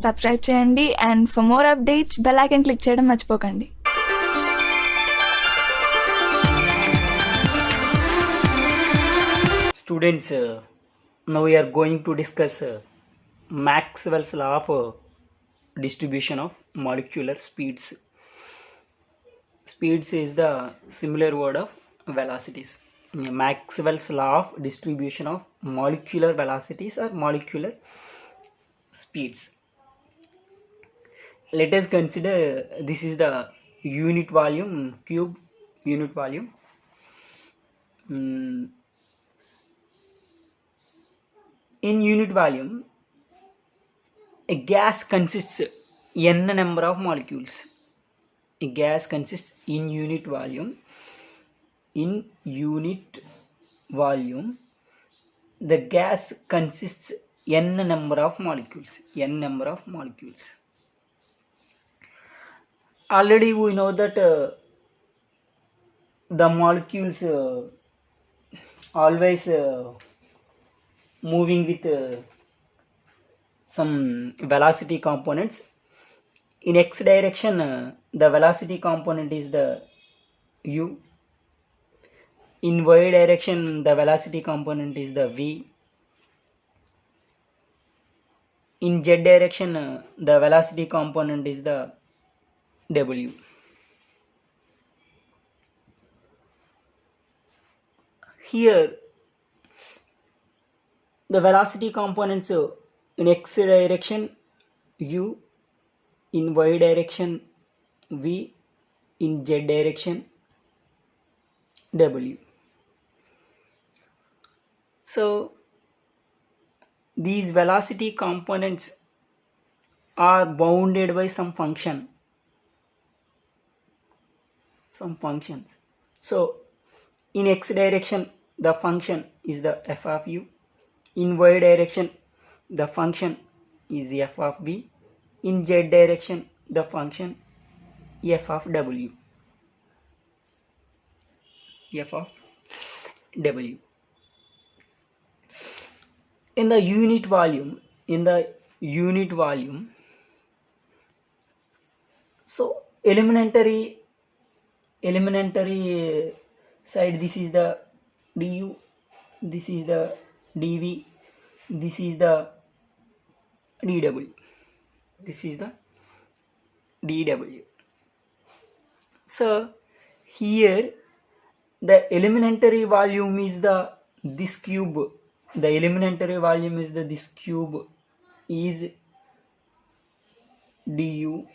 Subscribe చేయండి and for more updates bell icon click చేయడం మర్చిపోకండి. Students, now we are going to discuss Maxwell's law of distribution of molecular speeds. Speeds is the similar word of velocities. Maxwell's law of distribution of molecular velocities or molecular speeds. Let us consider this is the unit volume cube unit volume. In unit volume, a gas consists n number of molecules. A gas consists in unit volume. In unit volume, the gas consists n number of molecules. N number of molecules. Already we know that the molecules always moving with some velocity components. In x direction, the velocity component is the u. In y direction, the velocity component is the v. In z direction, the velocity component is the w. Here, the velocity components in x direction u, in y direction v, in z direction w. So these velocity components are bounded by some functions. So in x direction the function is the f of u. In y direction the function is f of v. In z direction the function f of w. F of w. In the unit volume, so elementary side, this is the du, this is the dv, this is the dw, this is the dw. So here the elementary volume is this cube. The elementary volume is this cube is du,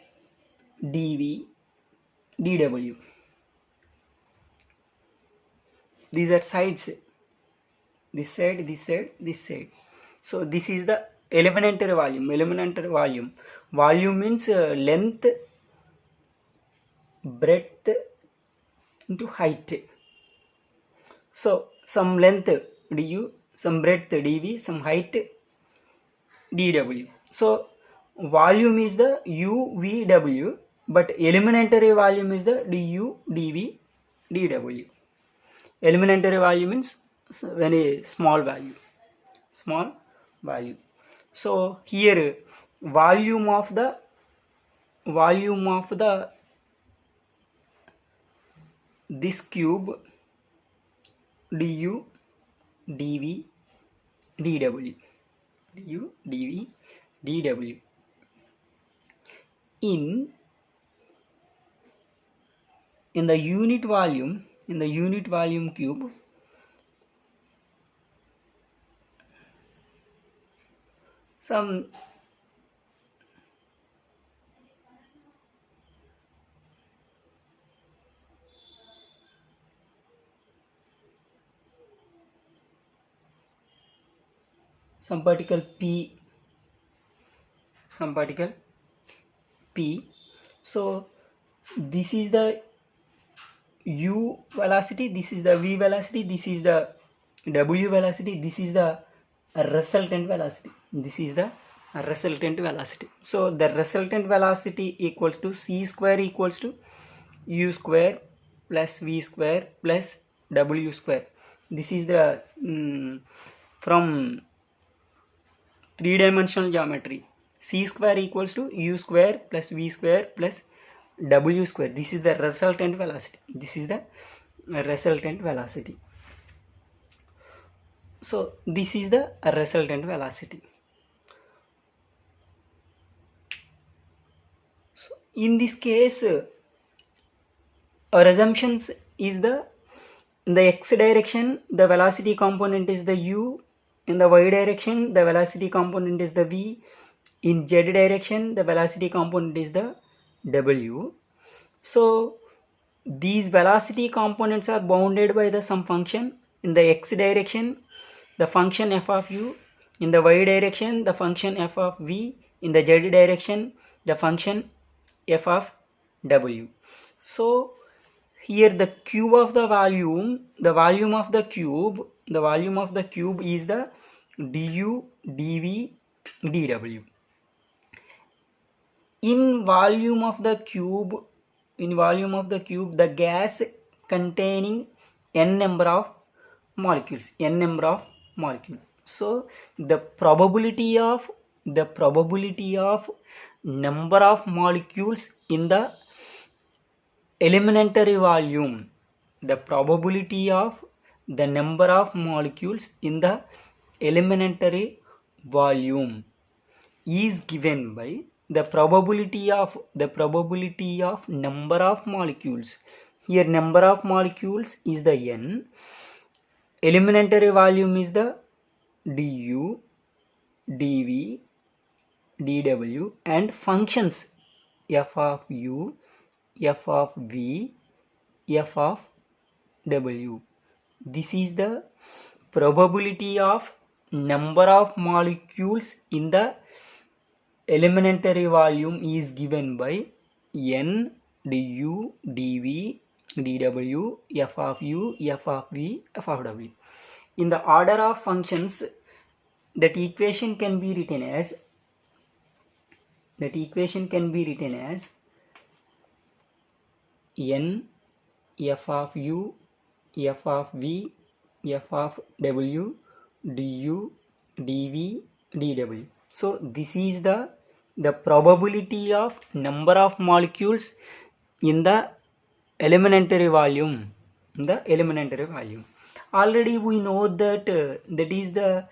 dv, dw. These are sides, this side, this side, this side. So this is the elementary volume. Volume means length, breadth into height. So some length du, some breadth dv, some height dw. So volume is the uvw, but elementary volume is the du, dv, dw. Elementary value means very small value. So here volume of the this cube du, dv, dw, du, dv, dw. In the unit volume cube, some particle p. So this is the u velocity, this is the v velocity, this is the w velocity, this is the resultant velocity. So the resultant velocity equals to c square equals to u square plus v square plus w square. This is the from 3-dimensional geometry. c square equals to u square plus v square plus w square. This is the resultant velocity. This is the resultant velocity. So this is the resultant velocity. So in this case, our assumptions is in the x direction the velocity component is the u, in the y direction the velocity component is the v, in z direction the velocity component is the w. So these velocity components are bounded by some function. In the x direction the function f of u, in the y direction the function f of v, in the z direction the function f of w. So here the cube of the volume of the cube is the du, dv, dw. In volume of the cube, the gas containing n number of molecules. So the probability of number of molecules in the elementary volume, the probability of the number of molecules in the elementary volume is given by the probability of number of molecules. Here number of molecules is the n, elementary volume is the du, dv, dw, and functions f of u, f of v, f of w. This is the probability of number of molecules in the elementary volume is given by n, du, dv, dw, f of u, f of v, f of w. In the order of functions, that equation can be written as n, f of u, f of v, f of w, du, dv, dw. So this is the probability of number of molecules in the elementary volume. Already we know that that is the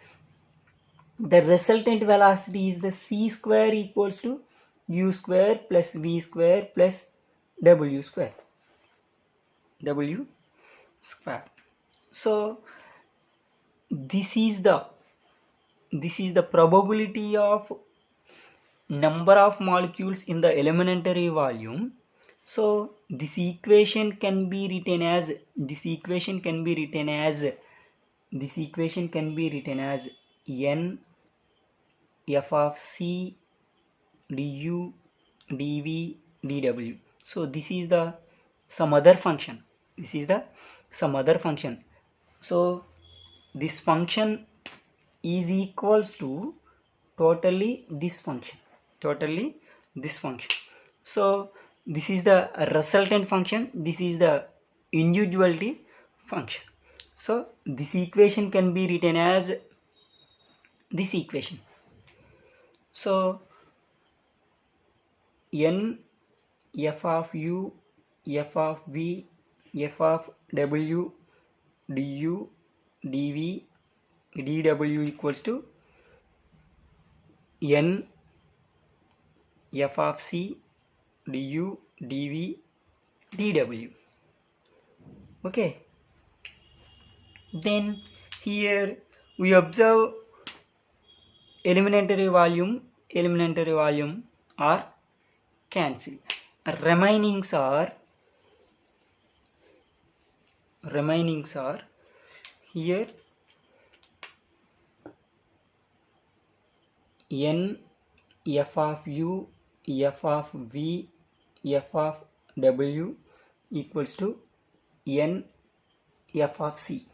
resultant velocity is the c square equals to u square plus v square plus w square. So this is the probability of number of molecules in the elementary volume. So this equation can be written as n f of c du, dv, dw. So this is the some other function. So this function is equals to totally this function. So this is the resultant function, this is the individuality function. So this equation can be written as this equation. So n f of u, f of v, f of w, du, dv, dw equals to n f of c du, dv, dw. Okay, then here we observe elementary volume are cancelled. Remainings are here n f of u, f of v, f of w equals to n f of c.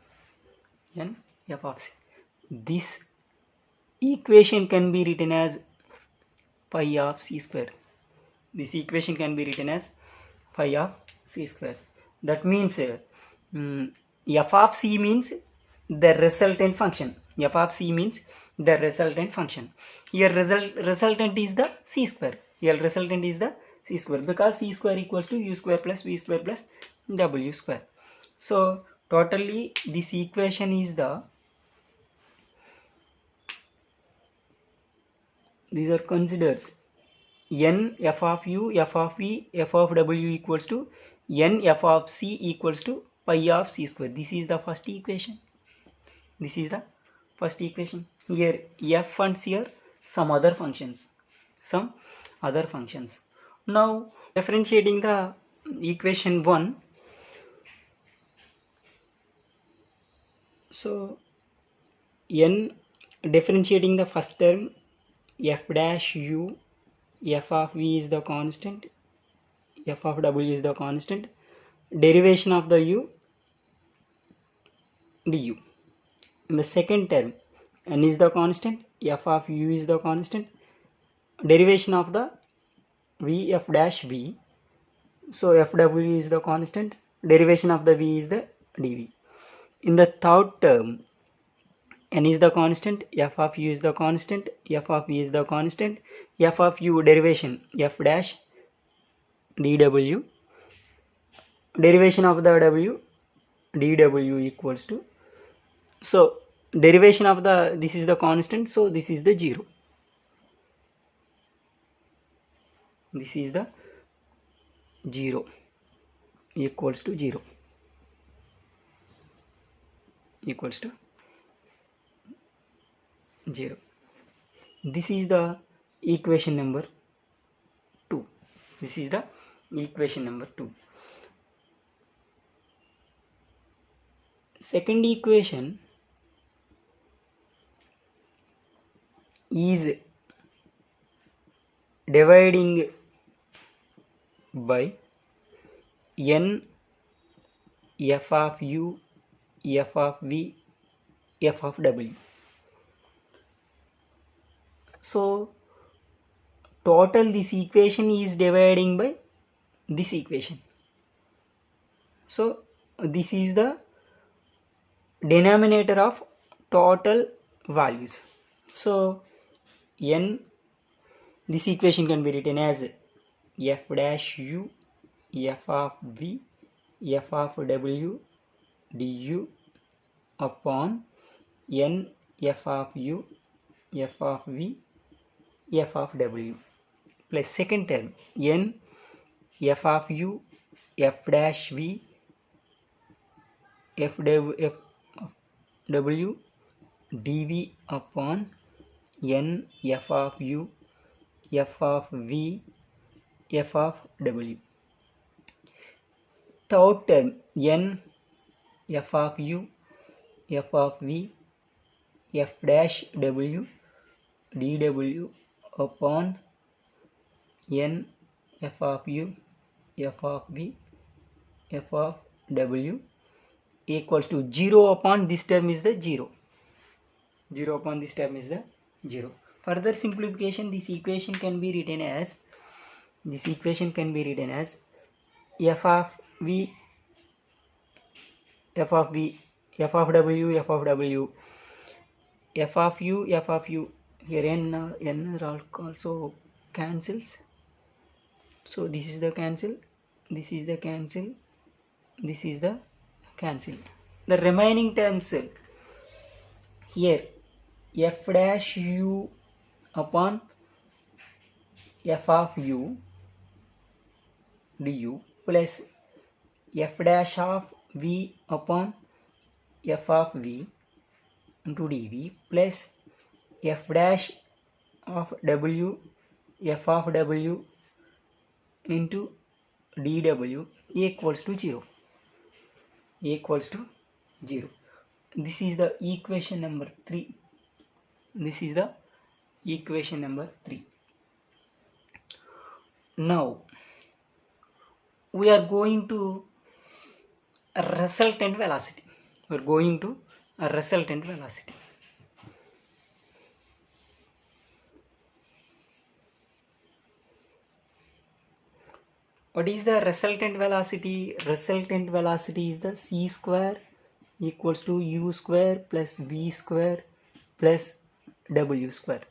This equation can be written as phi of c square. That means f of c means the resultant function. the resultant function. Here resultant is the c square. Here resultant is the c square, because c square equals to u square plus v square plus w square. So totally this equation is the, these are considered n f of u, f of v, f of w equals to n f of c equals to pi of c square. This is the first equation. This is the first equation. Here f and here some other functions. Now differentiating the equation 1. So n, differentiating the first term, f dash u, f of v is the constant, f of w is the constant, derivation of the u du. In the second term, n is the constant, f of u is the constant, derivation of the v f dash v, so fw is the constant, derivation of the v is the dv. In the third term, n is the constant, f of u is the constant, f of v is the constant, f of u derivation f dash dw, derivation of the w dw equals to, so derivation of the, this is the constant, so this is the 0. This is the 0 equals to 0 equals to 0. This is the equation number 2. This is the equation number 2. Second equation is dividing by n f of u, f of v, f of w. So total this equation is dividing by this equation. So this is the denominator of total values. So n, this equation can be written as f dash u, f of v, f of w du upon n f of u, f of v, f of w, plus second term n f of u, f dash v, f w dv upon n f of u, f of v, f of w. Third term n f of u, f of v, f dash w dw upon n f of u, f of v, f of w equals to 0 upon this term is the 0. 0 upon this term is the 0. Further simplification, this equation can be written as, f of v, f of v, f of w, f of w, f of u, f of u. Here n also cancels. So this is the cancel, this is the cancel, this is the cancel. The remaining terms here f dash u upon f of u du plus f dash of v upon f of v into dv plus f dash of w, f of w into dw equals to 0. Equals to 0. This is the equation number 3. This is the equation number 3. Now we are going to a resultant velocity. We are going to a resultant velocity. What is the resultant velocity? Resultant velocity is the c square equals to u square plus v square plus w square.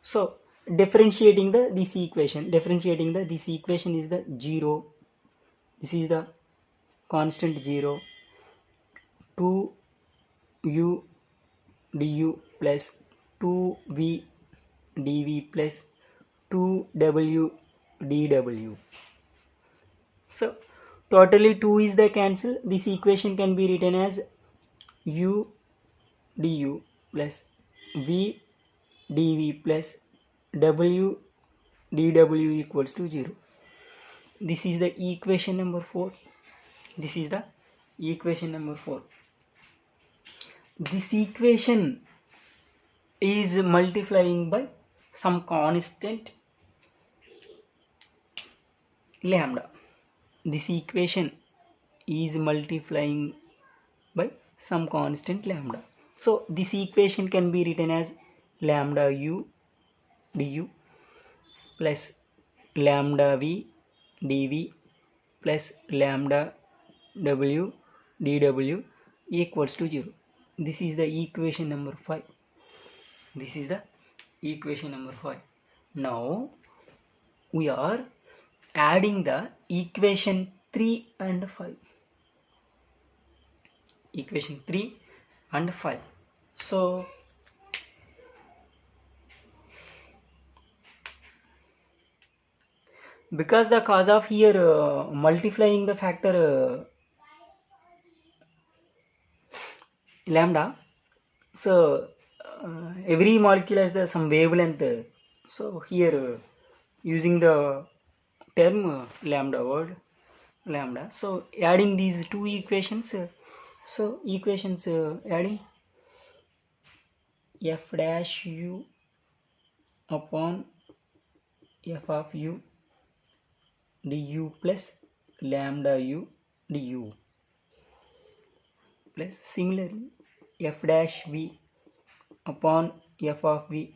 So differentiating this equation is the 0, this is the constant 0, 2u du plus 2v dv plus 2w dw. So totally 2 is the cancel. This equation can be written as u du plus v dv plus w dw equals to 0. This is the equation number 4. This is the equation number 4. This equation is multiplying by some constant lambda. This equation is multiplying by some constant lambda. So this equation can be written as lambda u du plus lambda v dv plus lambda w dw equals to 0. This is the equation number 5. This is the equation number 5. Now we are adding the equation 3 and 5. Equation 3 and 5. So because the cause of here multiplying the factor lambda, so every molecule has some wavelength. So here using the term lambda, so adding these two equations, so equations adding f dash u upon f of u du plus lambda u du plus similarly f dash v upon f of v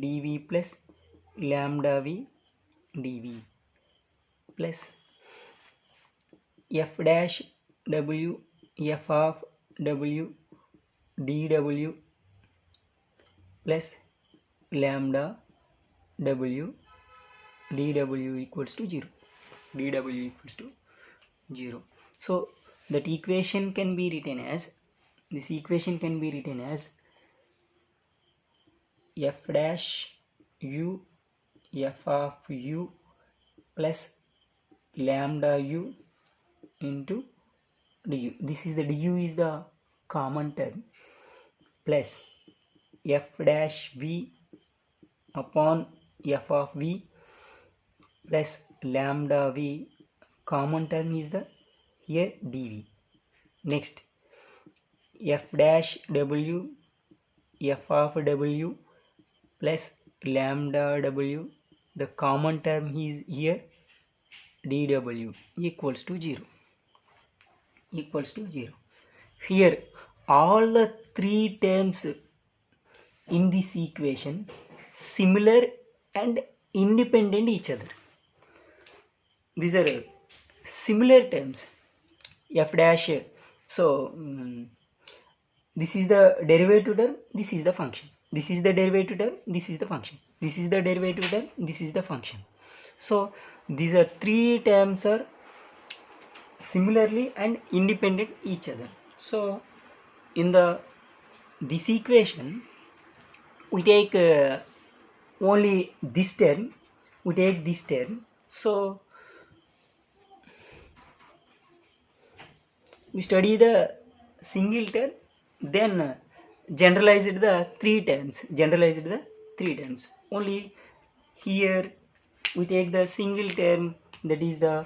dv plus lambda v dv plus f dash w f of w dw plus lambda w dw equals to 0. dw equals to 0. So that equation can be written as, this equation can be written as f dash u f of u plus lambda u into du. This is the du is the common term plus f dash v upon f of v plus lambda v, common term is the here dv. Next f dash w f of w plus lambda w, the common term is here dw equals to 0. Here all the three terms in this equation similar and independent each other. These are similar terms. F dash, so this is the derivative term, this is the function. This is the derivative term, this is the function. This is the derivative term, this is the function. So these are three terms are similarly and independent each other. So in this equation we take only this term, we take this term. So we study the single term, then generalized the three terms, only here we take the single term, that is the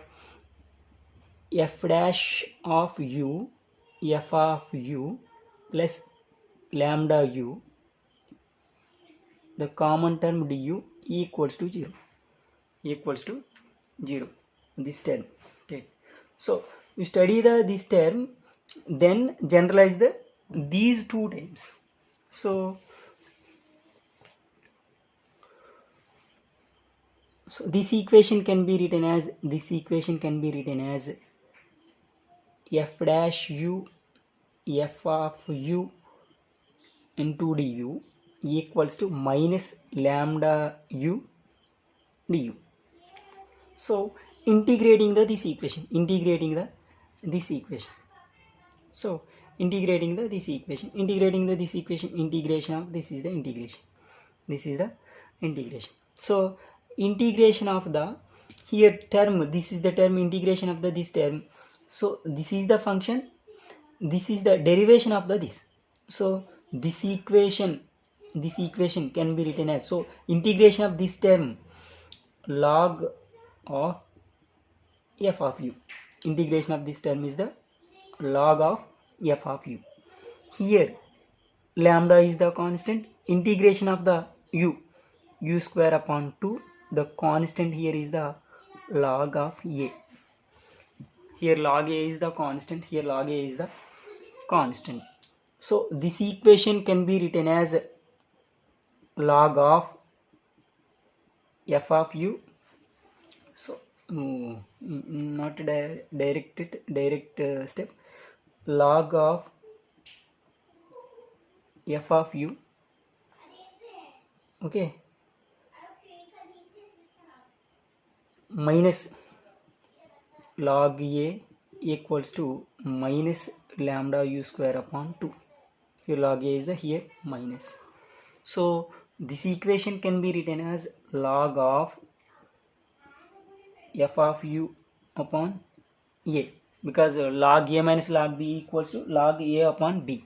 f dash of u f of u plus lambda u, the common term du equals to 0, this term. Okay, so we study this term, then generalize these two terms. So this equation can be written as, f dash u f of u into du equals to minus lambda u du. So integrating this equation, so integrating this equation, integration of this is the integration. So integration of the here term, this is the term, integration of this term. So this is the function, this is the derivation of this. So this equation can be written as, so integration of this term, log of f of u. Integration of this term is the log of f of u. Here lambda is the constant, integration of the u square upon 2, the constant here is the log of a. Here log a is the constant, here log a is the constant. So this equation can be written as log of f of u. So not direct step, log of f of u, okay, minus log a equals to minus lambda u square upon 2. Here log a is the here minus. So this equation can be written as log of f of u upon a, because log a minus log b equals to log a upon b.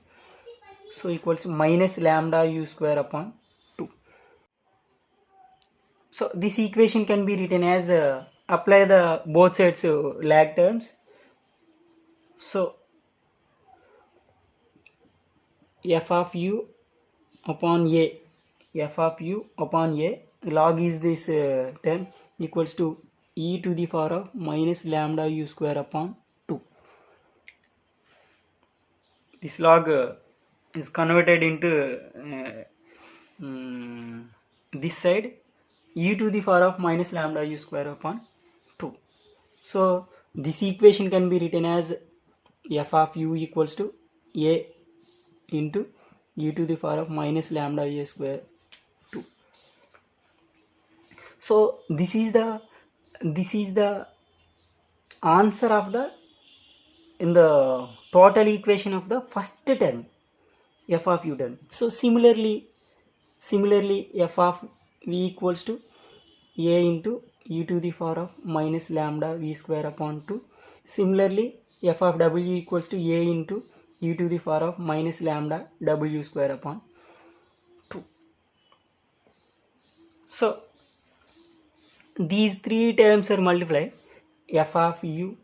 So equals to minus lambda u square upon 2. So this equation can be written as apply the both sides lag terms. So f of u upon a, log is this term equals to e to the power of minus lambda u square upon 2. This log is converted into this side, e to the power of minus lambda u square upon 2. So this equation can be written as f of u equals to a into e to the power of minus lambda u square 2. So this is the answer of the in the total equation of the first term, f of u term. So similarly f of v equals to a into e to the power of minus lambda v square upon 2. Similarly f of w equals to a into e to the power of minus lambda w square upon 2. So these three terms are multiplied, f of u,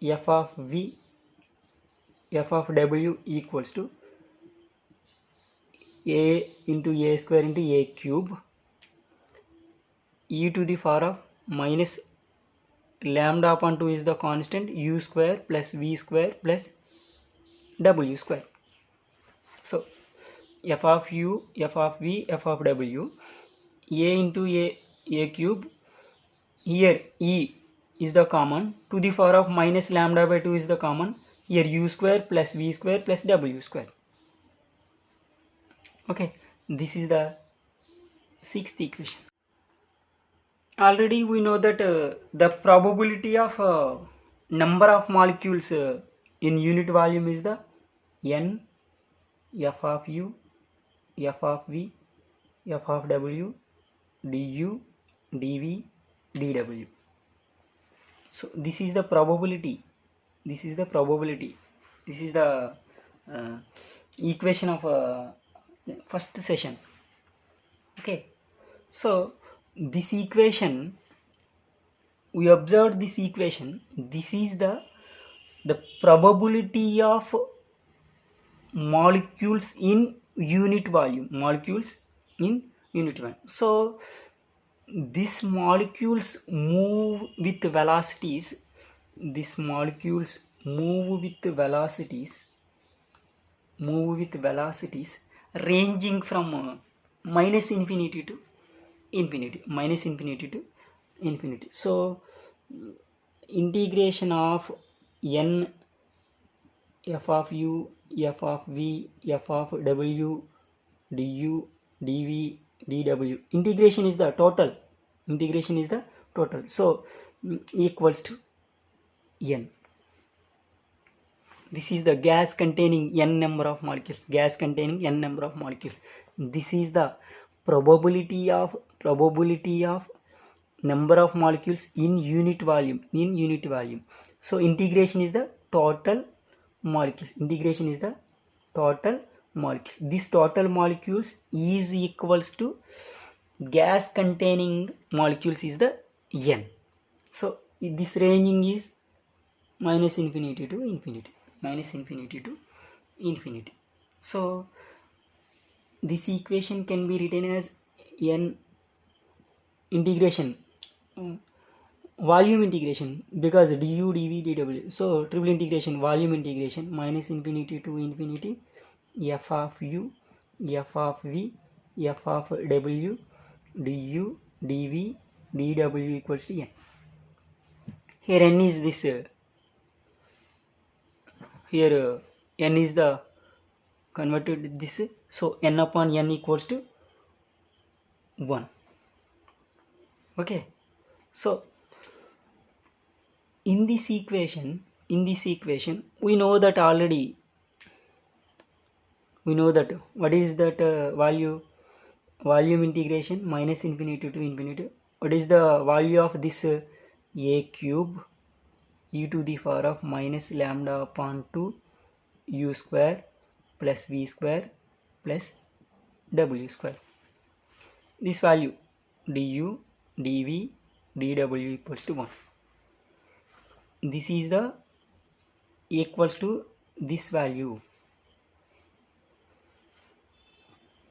f of v, f of w equals to a into a square into a cube, e to the power of minus lambda upon 2 is the constant, u square plus v square plus w square. So f of u, f of v, f of w, a into a cube, here e is the common, to the power of minus lambda by 2 is the common, here u square plus v square plus w square. Okay, this is the sixth equation. Already we know that the probability of number of molecules in unit volume is the n, f of u, f of v, f of w, du, dv, dw. So this is the probability, this is the equation of first session. Okay, so this equation, we observed this equation, this is the probability of molecules in unit volume, so these molecules move with velocities, ranging from minus infinity to infinity. So integration of n, f of u, f of v, f of w du, dv, dw. Integration is the total. So equals to n. This is the gas containing n number of molecules. This is the probability of number of molecules in unit volume. So integration is the total molecules. This total molecules is equals to gas containing molecules is the n. So this ranging is minus infinity to infinity. So this equation can be written as n integration, volume integration, because du, dv, dw. So triple integration, volume integration, minus infinity to infinity, f of u, f of v, f of w, du, dv, dw equals to n. Here n is this n is the converted this, so n upon n equals to 1. Okay, so in this equation we know that already. What is that volume integration, minus infinity to infinity. What is the value of this a cube e to the power of minus lambda upon 2 u square plus v square plus w square. This value du, dv, dw equals to 1. This is the equals to this value.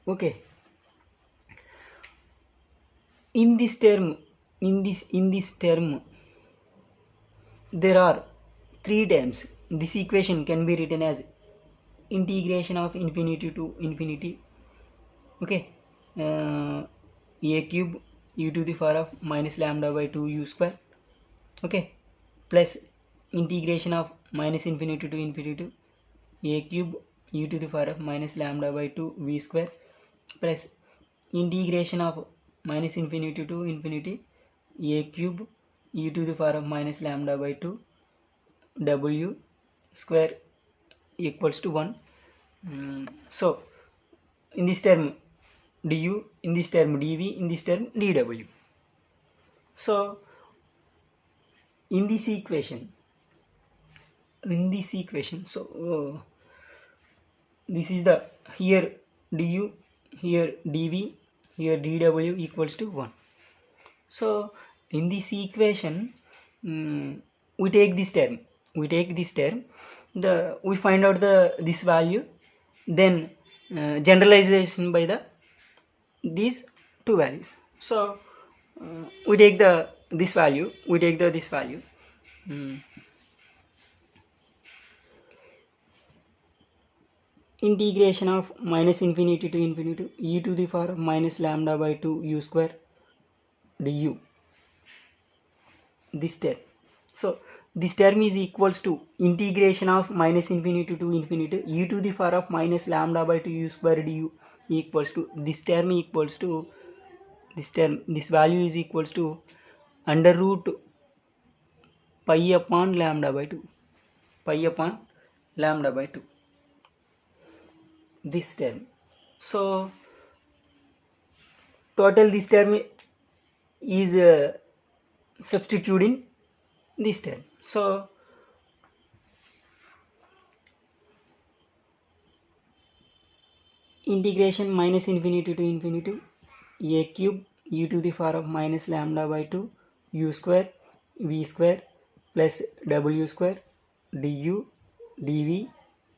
Okay, in this term there are 3 terms. This equation can be written as integration of infinity to infinity. Okay, a cube e to the power of minus lambda by 2 u square. Okay, plus integration of minus infinity to infinity a cube e to the power of minus lambda by 2 v square, plus integration of minus infinity to infinity a cube e to the power of minus lambda by 2 w square equals to 1. So in this term du, in this term dv, in this term dw. So in this equation, so this is the here du, here dv, here dw equals to 1. So in this equation we take this term, we find out this value, then generalization by these two values. So we take this value, integration of minus infinity to infinity e to the power of minus lambda by 2 u square du, this term. So this term is equals to integration of minus infinity to infinity e to the power of minus lambda by 2 u square du equals to this term, this value is equals to under root pi upon lambda by 2, this term. So total this term is substituting this term. So integration minus infinity to infinity a cube e to the power of minus lambda by 2 u square v square plus w square du, dv,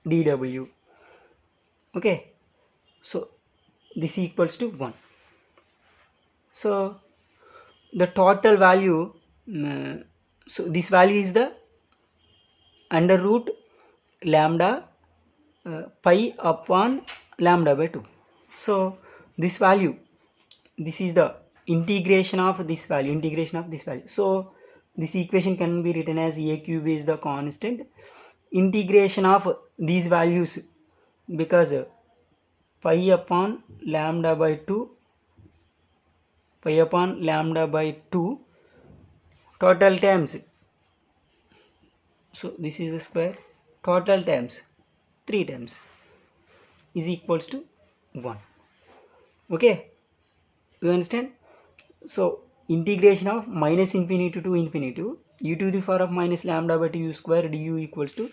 dw. Okay, so this equals to 1. So the total value, so this value is the under root lambda pi upon lambda by 2. So this value, this is the integration of this value. So this equation can be written as a cube is the constant, integration of these values, because pi upon lambda by 2 total times, so this is the square, total times 3 times is equals to 1. Okay, you understand? So integration of minus infinity to infinity e to the power of minus lambda by 2 u square du equals to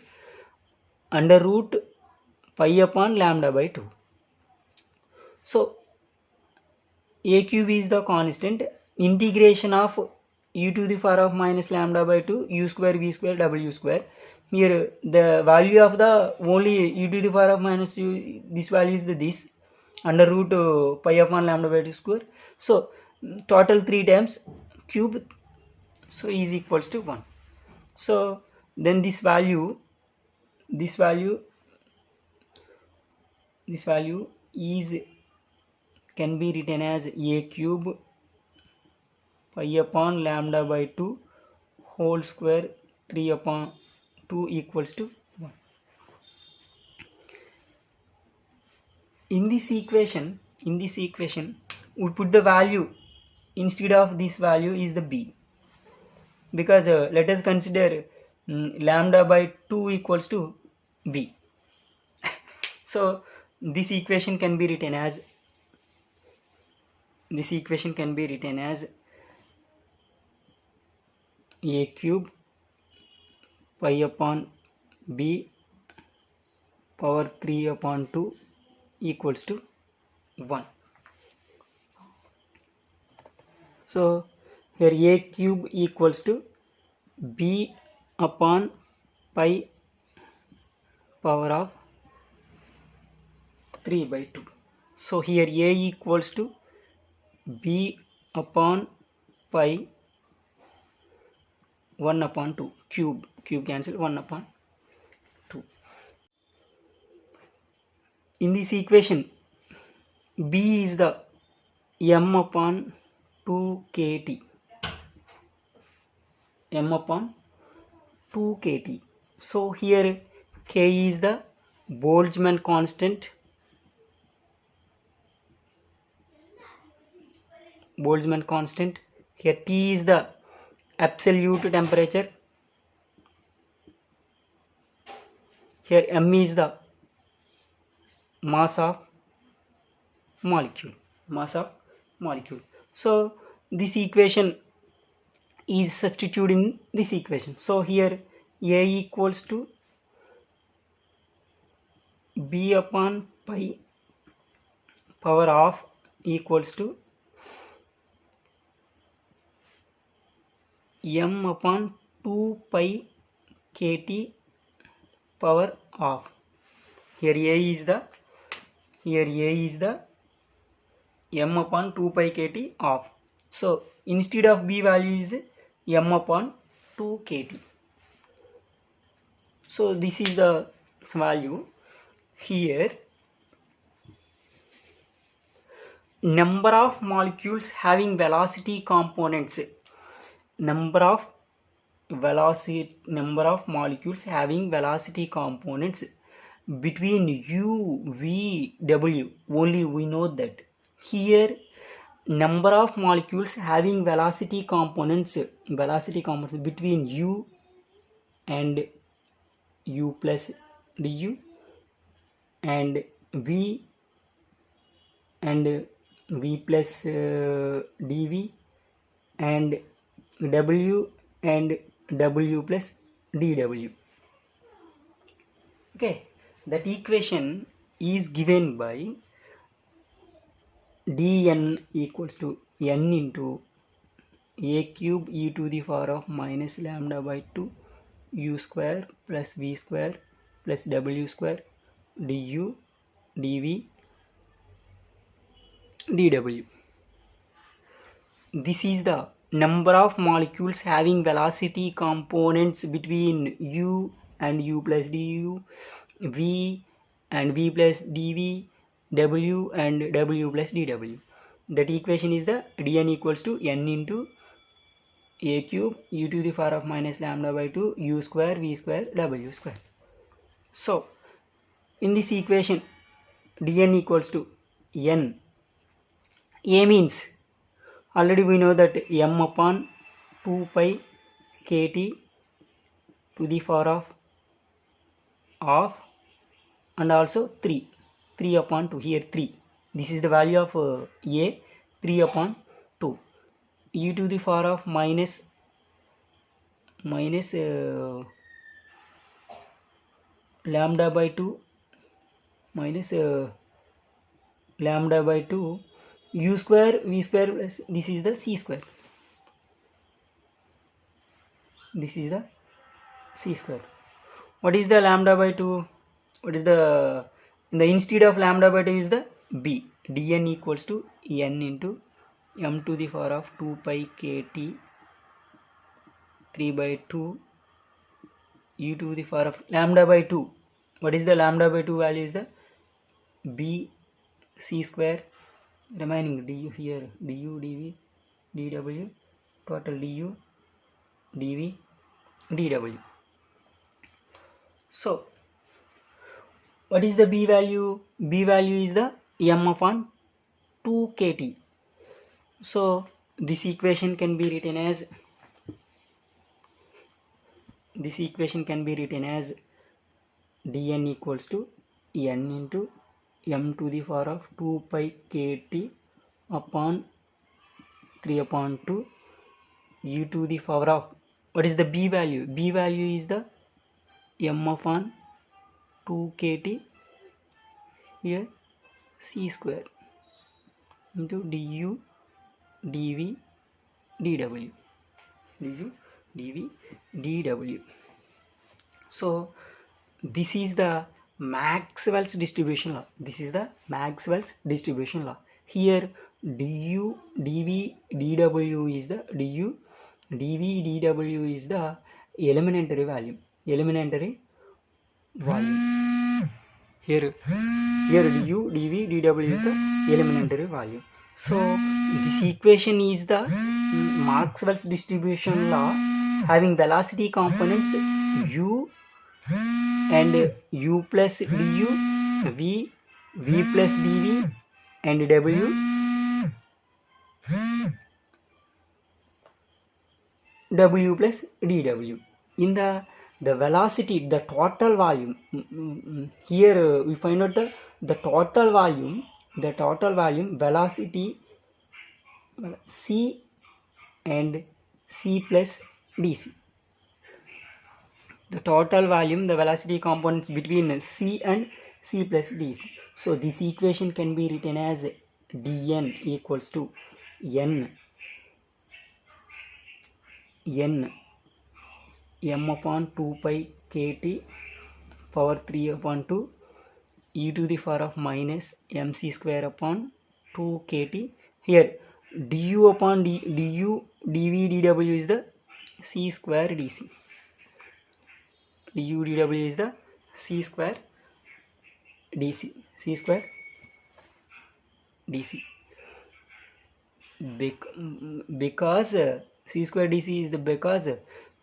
under root pi upon lambda by 2. So a cube is the constant, integration of e to the power of minus lambda by 2 u square v square w square. Here the value of the only e to the power of minus u, this value is this under root pi upon lambda by 2 square. So total 3 times cube, so is equals to 1. So then this value is can be written as a cube pi upon lambda by 2 whole square 3 upon 2 equals to 1. In this equation we put the value instead of this value is the b, because let us consider lambda by 2 equals to b. So this equation can be written as a cube pi upon b power 3 upon 2 equals to 1. So here a cube equals to b upon pi power of 3 by 2. So here a equals to b upon pi 1 upon 2, cube cancel 1 upon 2. In this equation b is the m upon 2 kt, so here k is the Boltzmann constant, here T is the absolute temperature, here M is the mass of molecule. So this equation is substituted in this equation. So here A equals to b upon pi power of equals to m upon 2 pi kt power of. Here A is the m upon 2 pi kt of. So instead of b value is m upon 2 kt. So this is the value. Here number of molecules having velocity components, number of molecules having velocity components between u, v, w, only we know that. Here number of molecules having velocity components between u and u plus du and v and v plus dv and w and w plus dw. Okay, that equation is given by dn equals to n into a cube e to the power of minus lambda by 2 u square plus v square plus w square du dv dw. This is the number of molecules having velocity components between u and u plus du, v and v plus dv, w and w plus dw. That equation is the dn equals to n into a cube e to the power of minus lambda by 2 u square v square w square. So in this equation dn equals to n. A means already we know that m upon 2 pi kt to the power of half and also 3 upon 2, here 3, this is the value of a, 3 upon 2, e to the power of minus lambda by 2 minus lambda by 2 u square v square plus this is the c square, this is the c square. What is the lambda by 2? What is the, in the instead of lambda by 2 is the b, dn equals to n into m to the power of 2 pi kt 3 by 2 e to the power of lambda by 2. What is the lambda by 2 value? Is the b c square, remaining du here, du dv dw, total du dv dw. So what is the b value? B value is the m upon 2 kt. So this equation can be written as, dn equals to n into m to the power of 2 pi kt upon 3 upon 2 e to the power of, what is the b value? B value is the m upon 2 kt here c square into du dv dw, du dv dw. So this is the Maxwell's distribution law. This is the Maxwell's distribution law. Here du dv dw is the du dv dw is the elementary value. Here du dv dw is the elementary value. So this equation is the Maxwell's distribution law having velocity components u and u plus du, v plus dv and w plus dw. In the velocity, the total volume, here we find out the total volume, velocity c and c plus dc. The total volume, the velocity components between c and c plus dc. So this equation can be written as dn equals to n m upon 2 pi kt power 3 upon 2 e to the power of minus mc square upon 2 kt. Here du upon du dv dw is the c square dc. Du dw is the c square dc, because c square dc is the, because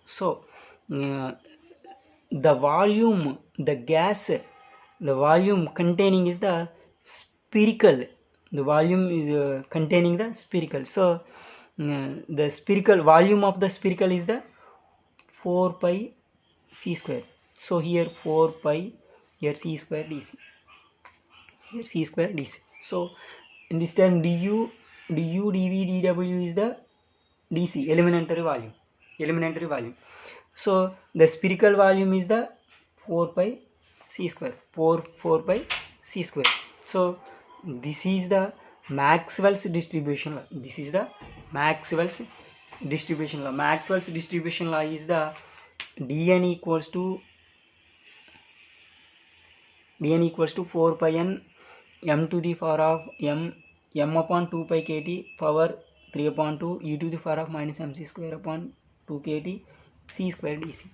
so the volume, the gas, the volume containing is the spherical, the volume is containing the spherical. So the spherical volume of the spherical is the 4 pi c square. So here 4 pi, here c square dc, here c square dc. So in this term du dv dw is the dc, elementary volume. So the spherical volume is the 4 pi c square, 4 pi c square. So this is the Maxwell's distribution law. This is the Maxwell's distribution law. Maxwell's distribution law is the dn equals to 4 pi n m to the power of m upon 2 pi kt power 3 upon 2 e to the power of minus mc square upon 2 kt c square dc.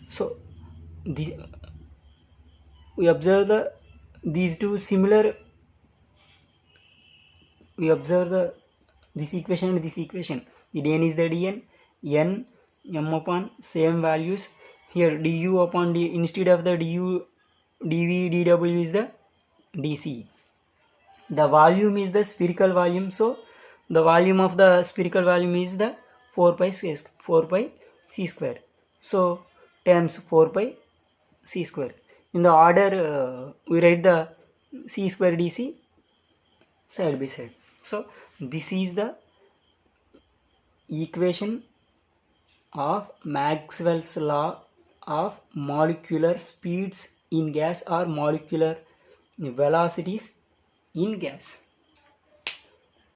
So we observe these two similar, this equation and this equation. The dn is the dn, n m upon same values. Here du upon d, instead of the du dv dw is the dc. The volume is the spherical volume, so the volume of the spherical volume is the 4 pi c square. So times 4 pi c square. In the order we write the c square dc side by side. So this is the equation of Maxwell's law of molecular speeds in gas or molecular velocities in gas.